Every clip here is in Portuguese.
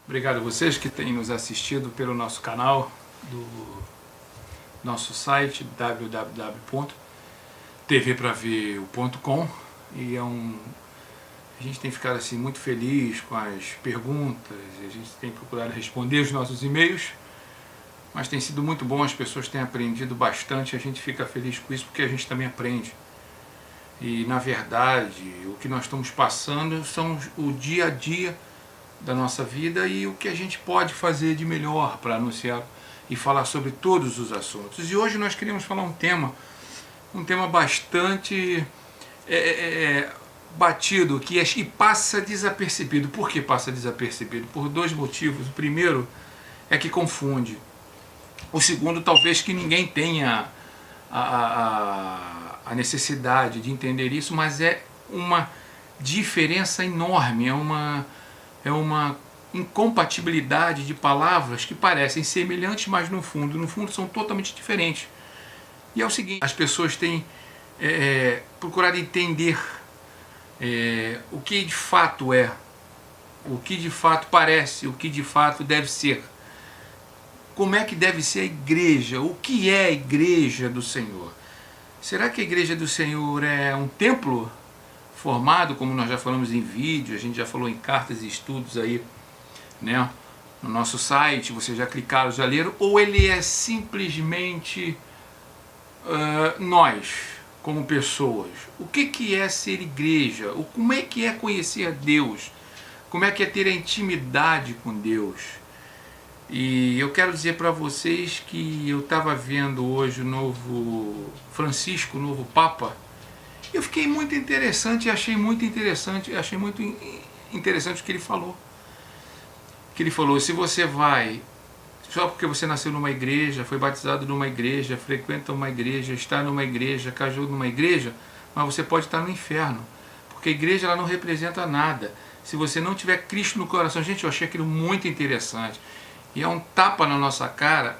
Obrigado a vocês que têm nos assistido pelo nosso canal, do nosso site www.tvpraveu.com, e a gente tem ficado assim muito feliz com as perguntas, a gente tem procurado responder os nossos e-mails, mas tem sido muito bom, as pessoas têm aprendido bastante, a gente fica feliz com isso porque a gente também aprende. E na verdade, o que nós estamos passando são o dia a dia da nossa vida e o que a gente pode fazer de melhor para anunciar e falar sobre todos os assuntos. E hoje nós queríamos falar um tema bastante batido, e passa desapercebido. Por que passa desapercebido? Por dois motivos. O primeiro é que confunde. O segundo, talvez que ninguém tenha a necessidade de entender isso, mas é uma diferença enorme, é uma incompatibilidade de palavras que parecem semelhantes, mas no fundo são totalmente diferentes. E é o seguinte, as pessoas têm procurado entender o que de fato é, o que de fato parece, o que de fato deve ser. Como é que deve ser a igreja? O que é a igreja do Senhor? Será que a igreja do Senhor é um templo formado, como nós já falamos em vídeo, a gente já falou em cartas e estudos aí, né, no nosso site, vocês já clicaram, já leram, ou ele é simplesmente nós, como pessoas? O que é ser igreja? Como é que é conhecer a Deus? Como é que é ter a intimidade com Deus? E eu quero dizer para vocês que eu estava vendo hoje o novo Francisco, o novo Papa. Eu fiquei muito interessante, achei muito interessante o que ele falou. Que ele falou, se você vai, só porque você nasceu numa igreja, foi batizado numa igreja, frequenta uma igreja, está numa igreja, casou numa igreja, mas você pode estar no inferno. Porque a igreja ela não representa nada. Se você não tiver Cristo no coração, gente, eu achei aquilo muito interessante. E é um tapa na nossa cara,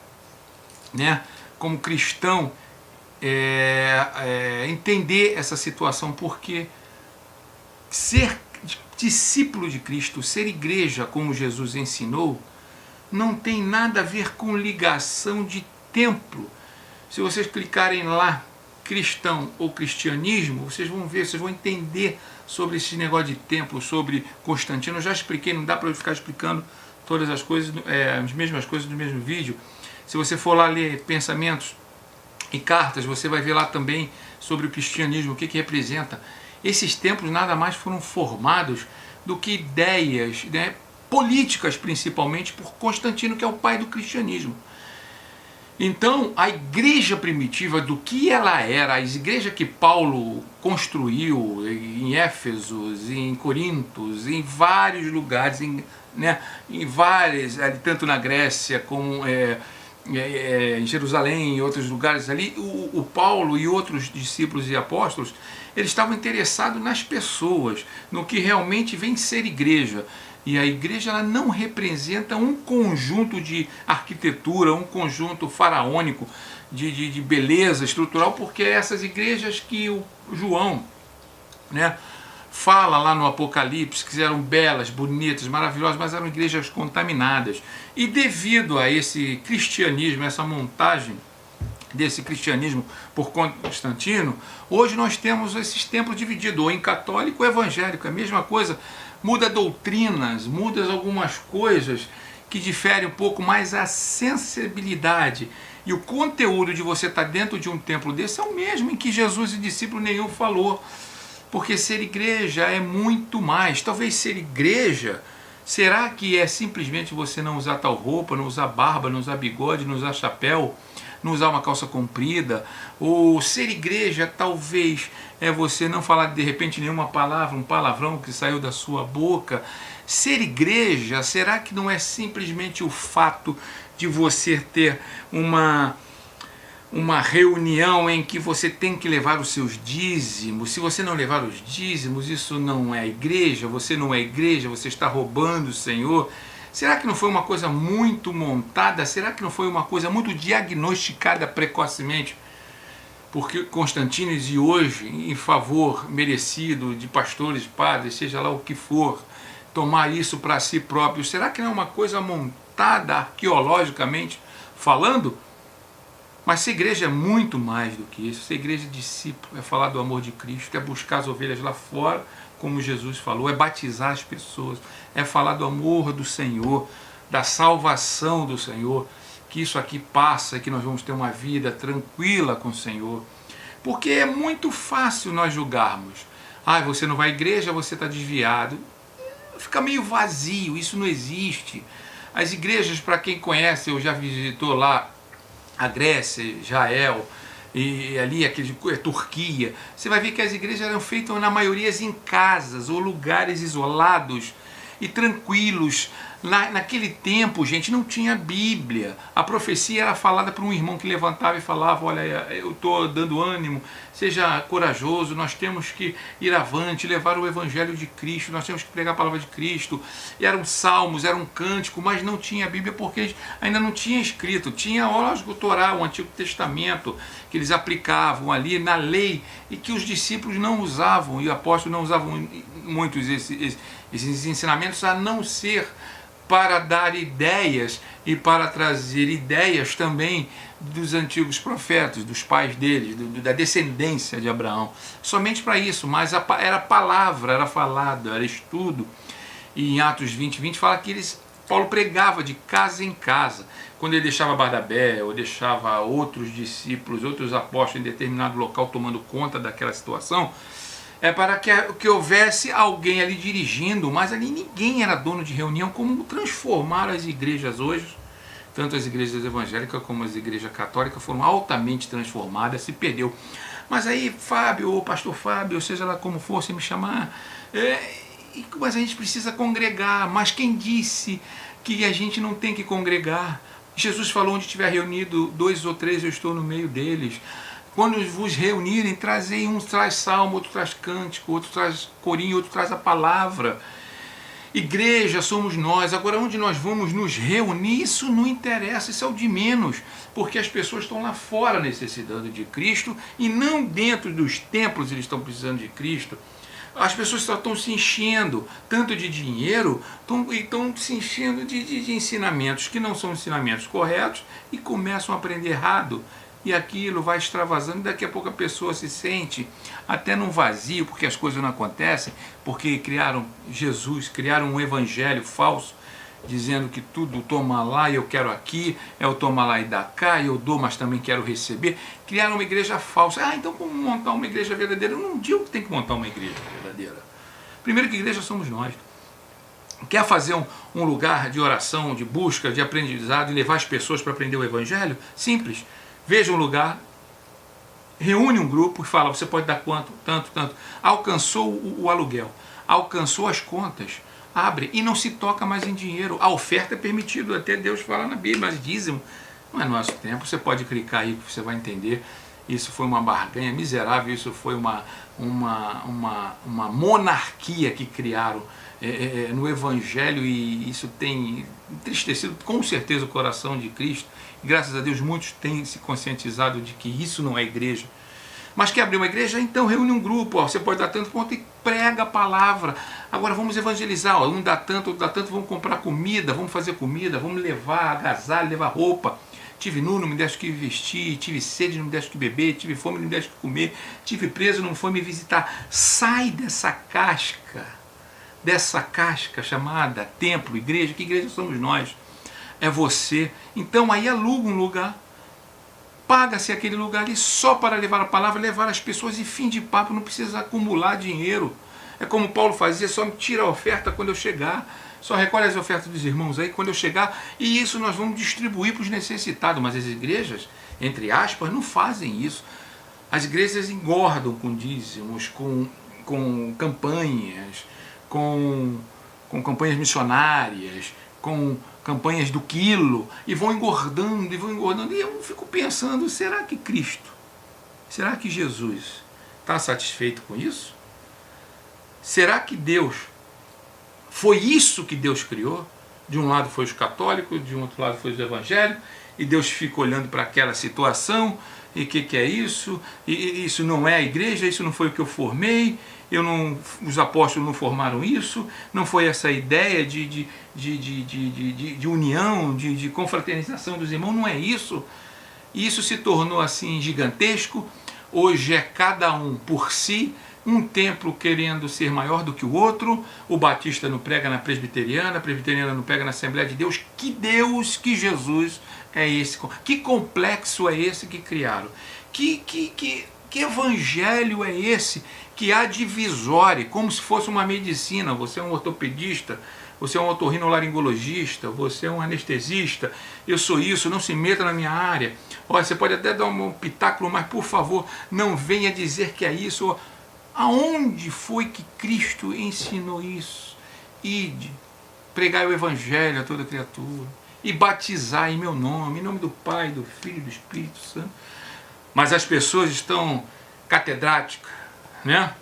né, como cristão, entender essa situação, porque ser discípulo de Cristo, ser igreja, como Jesus ensinou, não tem nada a ver com ligação de templo. Se vocês clicarem lá, cristão ou cristianismo, vocês vão ver, vocês vão entender sobre esse negócio de templo, sobre Constantino. Eu já expliquei, não dá para eu ficar explicando todas as coisas, as mesmas coisas no mesmo vídeo. Se você for lá ler pensamentos e cartas, você vai ver lá também sobre o cristianismo, o que representa. Esses templos nada mais foram formados do que ideias, né, políticas, principalmente por Constantino, que é o pai do cristianismo. Então, a igreja primitiva, do que ela era, a igreja que Paulo construiu em Éfeso, em Corinto, em vários lugares, em várias, tanto na Grécia como em Jerusalém e outros lugares ali, o Paulo e outros discípulos e apóstolos, eles estavam interessados nas pessoas, no que realmente vem ser igreja. E a igreja ela não representa um conjunto de arquitetura, um conjunto faraônico de beleza estrutural, porque é essas igrejas que o João, né, fala lá no Apocalipse, que eram belas, bonitas, maravilhosas, mas eram igrejas contaminadas. E devido a esse cristianismo, essa montagem desse cristianismo por Constantino, hoje nós temos esses templos divididos, ou em católico ou evangélico, é a mesma coisa, muda doutrinas, muda algumas coisas que diferem um pouco, mas a sensibilidade e o conteúdo de você estar dentro de um templo desse é o mesmo em que Jesus e discípulo nenhum falou. Porque ser igreja é muito mais. Talvez ser igreja, será que é simplesmente você não usar tal roupa, não usar barba, não usar bigode, não usar chapéu, não usar uma calça comprida? Ou ser igreja talvez é você não falar de repente nenhuma palavra, um palavrão que saiu da sua boca? Ser igreja, será que não é simplesmente o fato de você ter uma reunião em que você tem que levar os seus dízimos. Se você não levar os dízimos, isso não é igreja, você não é igreja, você está roubando o Senhor. Será que não foi uma coisa muito montada? Será que não foi uma coisa muito diagnosticada precocemente? Porque Constantínios, e hoje, em favor merecido de pastores, padres, seja lá o que for, tomar isso para si próprio, será que não é uma coisa montada arqueologicamente falando? Mas ser igreja é muito mais do que isso. Ser igreja é discípulo, é falar do amor de Cristo, é buscar as ovelhas lá fora, como Jesus falou, é batizar as pessoas, é falar do amor do Senhor, da salvação do Senhor, que isso aqui passa, que nós vamos ter uma vida tranquila com o Senhor. Porque é muito fácil nós julgarmos. Ah, você não vai à igreja, você está desviado. Fica meio vazio, isso não existe. As igrejas, para quem conhece, eu já visitou lá a Grécia, Israel, e ali aquele Turquia, você vai ver que as igrejas eram feitas na maioria em casas ou lugares isolados e tranquilos. Naquele tempo, gente, não tinha Bíblia. A profecia era falada por um irmão que levantava e falava: olha, eu estou dando ânimo, seja corajoso, nós temos que ir avante, levar o Evangelho de Cristo, nós temos que pregar a palavra de Cristo. E eram salmos, era um cântico, mas não tinha Bíblia porque ainda não tinha escrito. Tinha, lógico, o Torá, o Antigo Testamento, que eles aplicavam ali na lei e que os discípulos não usavam, e os apóstolos não usavam muitos esses ensinamentos, a não ser para dar ideias e para trazer ideias também dos antigos profetas, dos pais deles, da descendência de Abraão. Somente para isso, mas era palavra, era falado, era estudo. E em Atos 20 fala que Paulo pregava de casa em casa. Quando ele deixava Barnabé ou deixava outros discípulos, outros apóstolos em determinado local tomando conta daquela situação, é para que houvesse alguém ali dirigindo, mas ali ninguém era dono de reunião. Como transformaram as igrejas hoje, tanto as igrejas evangélicas como as igrejas católicas foram altamente transformadas, se perdeu. Mas aí, Fábio, ou pastor Fábio, seja lá como for, se me chamar, mas a gente precisa congregar. Mas quem disse que a gente não tem que congregar? Jesus falou: onde estiver reunido 2 ou 3, eu estou no meio deles. Quando vos reunirem, trazei, um traz salmo, outro traz cântico, outro traz corinho, outro traz a palavra. Igreja somos nós. Agora, onde nós vamos nos reunir, isso não interessa, isso é o de menos, porque as pessoas estão lá fora necessitando de Cristo e não dentro dos templos eles estão precisando de Cristo. As pessoas só estão se enchendo tanto de dinheiro e estão se enchendo de ensinamentos que não são ensinamentos corretos e começam a aprender errado. E aquilo vai extravasando, e daqui a pouco a pessoa se sente até num vazio, porque as coisas não acontecem, porque criaram Jesus, criaram um evangelho falso, dizendo que tudo toma lá e eu quero aqui, é o toma lá e dá cá, e eu dou, mas também quero receber. Criaram uma igreja falsa. Ah, então como montar uma igreja verdadeira? Eu não digo que tem que montar uma igreja verdadeira. Primeiro que igreja somos nós. Quer fazer um lugar de oração, de busca, de aprendizado e levar as pessoas para aprender o evangelho? Simples. Veja um lugar, reúne um grupo e fala: você pode dar quanto? Tanto, tanto. Alcançou o aluguel, alcançou as contas, abre e não se toca mais em dinheiro. A oferta é permitida, até Deus fala na Bíblia, mas dízimo não é nosso tempo. Você pode clicar aí que você vai entender. Isso foi uma barganha miserável, isso foi uma monarquia que criaram no Evangelho, e isso tem entristecido com certeza o coração de Cristo. E graças a Deus muitos têm se conscientizado de que isso não é igreja. Mas quer abrir uma igreja? Então reúne um grupo, você pode dar tanto quanto e prega a palavra. Agora vamos evangelizar, um dá tanto, outro dá tanto, vamos comprar comida, vamos fazer comida, vamos levar agasalho, levar roupa. Tive nu, não me deste o que vestir, tive sede, não me deste o que beber, tive fome, não me deste o que comer, tive preso, não foi me visitar. Sai dessa casca chamada templo, igreja. Que igreja somos nós? É você. Então aí aluga um lugar, paga-se aquele lugar ali só para levar a palavra, levar as pessoas, e fim de papo, não precisa acumular dinheiro. É como Paulo fazia: só me tira a oferta quando eu chegar, só recolhe as ofertas dos irmãos aí quando eu chegar, e isso nós vamos distribuir para os necessitados. Mas as igrejas, entre aspas, não fazem isso. As igrejas engordam com dízimos, com campanhas, com campanhas missionárias, com campanhas do quilo, e vão engordando, e vão engordando. E eu fico pensando, será que Cristo, será que Jesus está satisfeito com isso? Será que Deus, foi isso que Deus criou? De um lado foi os católicos, de um outro lado foi os evangélicos, e Deus fica olhando para aquela situação, e o que é isso? E isso não é a igreja, isso não foi o que eu formei, os apóstolos não formaram isso, não foi essa ideia de união, de confraternização dos irmãos, não é isso. E isso se tornou assim gigantesco. Hoje é cada um por si, um templo querendo ser maior do que o outro. O batista não prega na presbiteriana, a presbiteriana não prega na Assembleia de Deus. Que Jesus é esse? Que complexo é esse que criaram? Que evangelho é esse que há divisória, como se fosse uma medicina? Você é um ortopedista, você é um otorrinolaringologista, você é um anestesista, eu sou isso, não se meta na minha área. Olha, você pode até dar um pitáculo, mas por favor, não venha dizer que é isso. Aonde foi que Cristo ensinou isso? Ide, pregai o evangelho a toda criatura, e batizar em meu nome, em nome do Pai, do Filho e do Espírito Santo. Mas as pessoas estão catedráticas, né?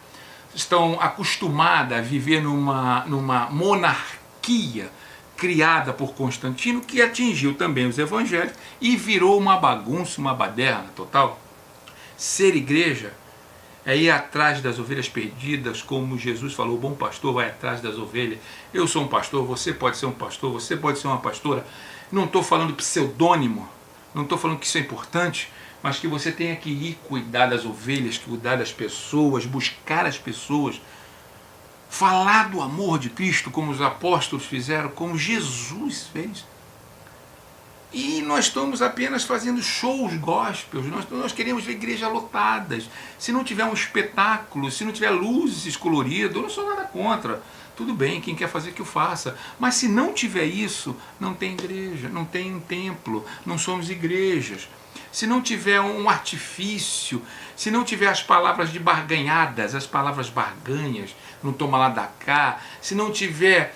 Estão acostumadas a viver numa monarquia criada por Constantino, que atingiu também os evangélicos e virou uma bagunça, uma baderna total. Ser igreja é ir atrás das ovelhas perdidas, como Jesus falou, o bom pastor vai atrás das ovelhas. Eu sou um pastor, você pode ser um pastor, você pode ser uma pastora. Não estou falando pseudônimo, não estou falando que isso é importante, mas que você tenha que ir cuidar das ovelhas, cuidar das pessoas, buscar as pessoas, falar do amor de Cristo, como os apóstolos fizeram, como Jesus fez. E nós estamos apenas fazendo shows gospels, nós queremos ver igrejas lotadas. Se não tiver um espetáculo, se não tiver luzes coloridas, eu não sou nada contra. Tudo bem, quem quer fazer que o faça. Mas se não tiver isso, não tem igreja, não tem um templo, não somos igrejas. Se não tiver um artifício, se não tiver as palavras de barganhadas, as palavras barganhas, não toma lá da cá, se não tiver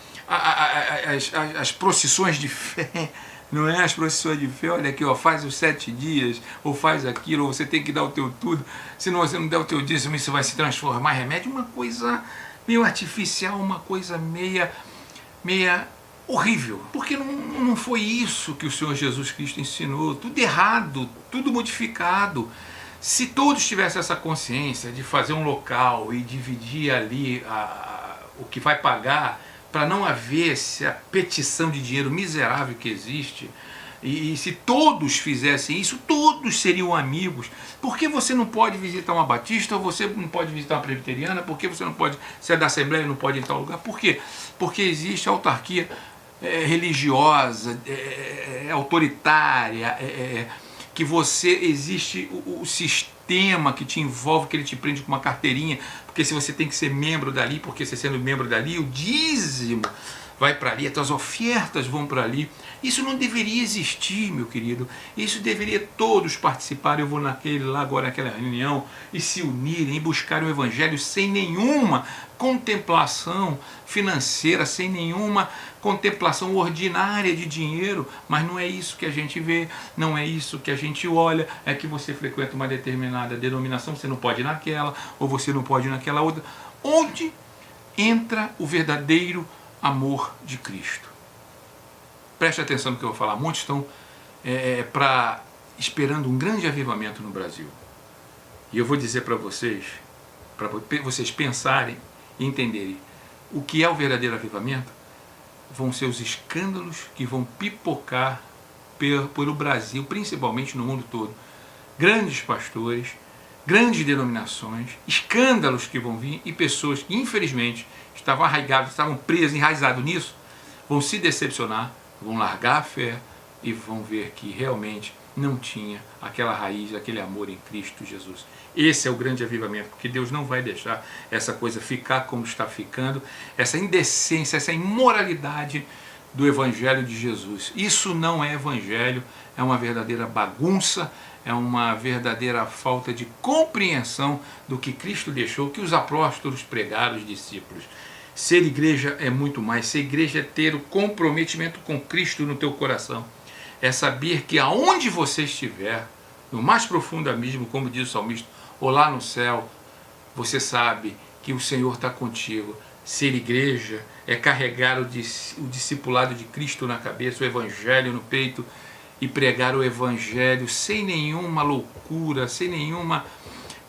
as procissões de fé, não é as procissões de fé, olha aqui, ó, faz os 7 dias, ou faz aquilo, ou você tem que dar o teu tudo, se não, você não der o teu dízimo, isso vai se transformar em remédio, uma coisa meio artificial, uma coisa meia horrível, porque não foi isso que o Senhor Jesus Cristo ensinou, tudo errado, tudo modificado. Se todos tivessem essa consciência de fazer um local e dividir ali o que vai pagar, para não haver essa petição de dinheiro miserável que existe, e se todos fizessem isso, todos seriam amigos. Por que você não pode visitar uma batista, ou você não pode visitar uma presbiteriana? Por que você não pode ser da Assembleia e não pode ir em tal lugar? Por quê? Porque existe a autarquia religiosa, autoritária, que existe o sistema que te envolve, que ele te prende com uma carteirinha, porque se você tem que ser membro dali, porque você sendo membro dali, o dízimo vai para ali, as tuas ofertas vão para ali. Isso não deveria existir, meu querido. Isso deveria todos participarem. Eu vou agora naquela reunião, e se unirem e buscarem o evangelho sem nenhuma contemplação financeira, sem nenhuma contemplação ordinária de dinheiro. Mas não é isso que a gente vê, não é isso que a gente olha. É que você frequenta uma determinada denominação, você não pode ir naquela, ou você não pode ir naquela outra. Onde entra o verdadeiro amor de Cristo? Preste atenção no que eu vou falar. Muitos estão esperando um grande avivamento no Brasil. E eu vou dizer para vocês pensarem e entenderem o que é o verdadeiro avivamento. Vão ser os escândalos que vão pipocar pelo Brasil, principalmente no mundo todo. Grandes pastores, grandes denominações, escândalos que vão vir, e pessoas que infelizmente estavam arraigadas, estavam presas, enraizadas nisso, vão se decepcionar, vão largar a fé e vão ver que realmente não tinha aquela raiz, aquele amor em Cristo Jesus. Esse é o grande avivamento, porque Deus não vai deixar essa coisa ficar como está ficando, essa indecência, essa imoralidade do Evangelho de Jesus. Isso não é Evangelho, é uma verdadeira bagunça, é uma verdadeira falta de compreensão do que Cristo deixou, que os apóstolos pregaram, os discípulos. Ser igreja é muito mais. Ser igreja é ter o comprometimento com Cristo no teu coração. É saber que aonde você estiver, no mais profundo abismo, como diz o salmista, ou lá no céu, você sabe que o Senhor está contigo. Ser igreja é carregar o discipulado de Cristo na cabeça, o Evangelho no peito, e pregar o Evangelho sem nenhuma loucura, sem nenhuma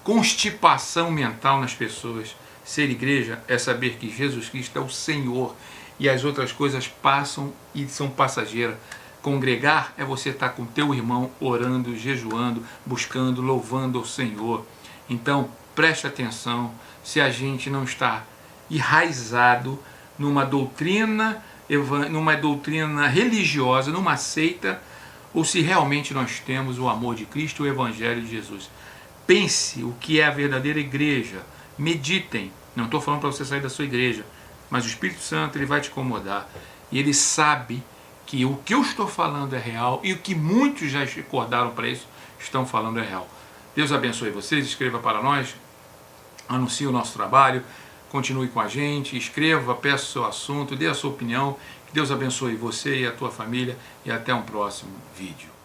constipação mental nas pessoas. Ser igreja é saber que Jesus Cristo é o Senhor e as outras coisas passam e são passageiras. Congregar é você estar com teu irmão orando, jejuando, buscando, louvando ao Senhor. Então, preste atenção se a gente não está enraizado numa doutrina religiosa, numa seita, ou se realmente nós temos o amor de Cristo, o Evangelho de Jesus. Pense o que é a verdadeira igreja. Meditem. Não estou falando para você sair da sua igreja, mas o Espírito Santo ele vai te incomodar. E ele sabe que o que eu estou falando é real e o que muitos já acordaram para isso estão falando é real. Deus abençoe vocês, escreva para nós, anuncie o nosso trabalho, continue com a gente, escreva, peça o seu assunto, dê a sua opinião. Que Deus abençoe você e a tua família e até um próximo vídeo.